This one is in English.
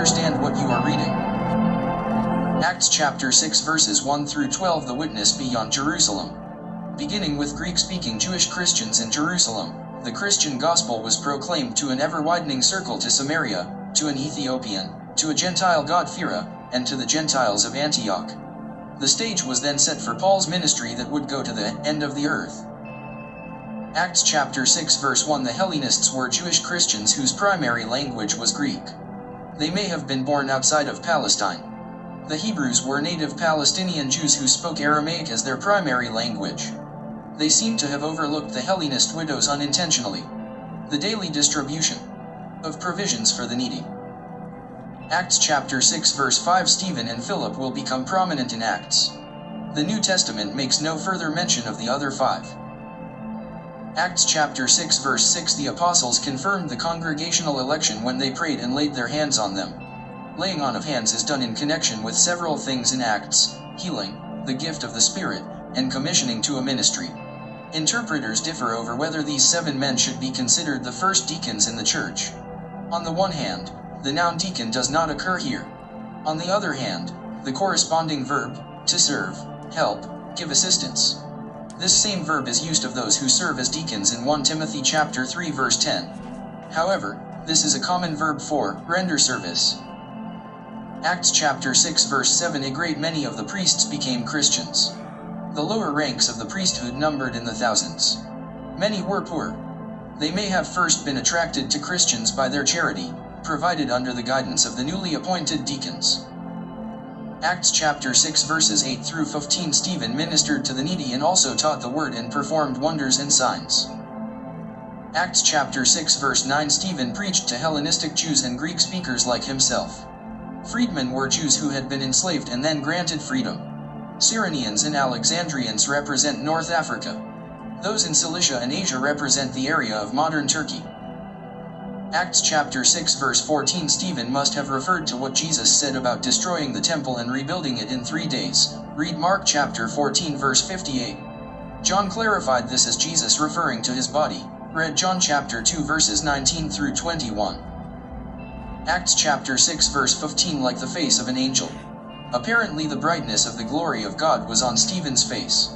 understand what you are reading. Acts chapter 6 verses 1 through 12. The witness beyond Jerusalem. Beginning with Greek-speaking Jewish Christians in Jerusalem, the Christian gospel was proclaimed to an ever-widening circle, to Samaria, to an Ethiopian, to a Gentile God-fearer, and to the Gentiles of Antioch. The stage was then set for Paul's ministry that would go to the end of the earth. Acts chapter 6 verse 1. The Hellenists were Jewish Christians whose primary language was Greek. They may have been born outside of Palestine. The Hebrews were native Palestinian Jews who spoke Aramaic as their primary language. They seem to have overlooked the Hellenist widows unintentionally. The daily distribution of provisions for the needy. Acts chapter 6 verse 5. Stephen and Philip will become prominent in Acts. The New Testament makes no further mention of the other five. Acts chapter 6 verse 6. The apostles confirmed the congregational election when they prayed and laid their hands on them. Laying on of hands is done in connection with several things in Acts: healing, the gift of the Spirit, and commissioning to a ministry. Interpreters differ over whether these 7 men should be considered the first deacons in the church. On the one hand, the noun deacon does not occur here. On the other hand, the corresponding verb, to serve, help, give assistance. This same verb is used of those who serve as deacons in 1 Timothy chapter 3 verse 10. However, this is a common verb for render service. Acts chapter 6 verse 7. A great many of the priests became Christians. The lower ranks of the priesthood numbered in the thousands. Many were poor. They may have first been attracted to Christians by their charity, provided under the guidance of the newly appointed deacons. Acts chapter 6 verses 8 through 15. Stephen ministered to the needy and also taught the word and performed wonders and signs. Acts chapter 6 verse 9. Stephen preached to Hellenistic Jews and Greek speakers like himself. Freedmen were Jews who had been enslaved and then granted freedom. Cyrenians and Alexandrians represent North Africa. Those in Cilicia and Asia represent the area of modern Turkey. Acts chapter 6 verse 14. Stephen must have referred to what Jesus said about destroying the temple and rebuilding it in 3 days. Read Mark chapter 14 verse 58. John clarified this as Jesus referring to his body. Read John chapter 2 verses 19 through 21. Acts chapter 6 verse 15. Like the face of an angel. Apparently the brightness of the glory of God was on Stephen's face.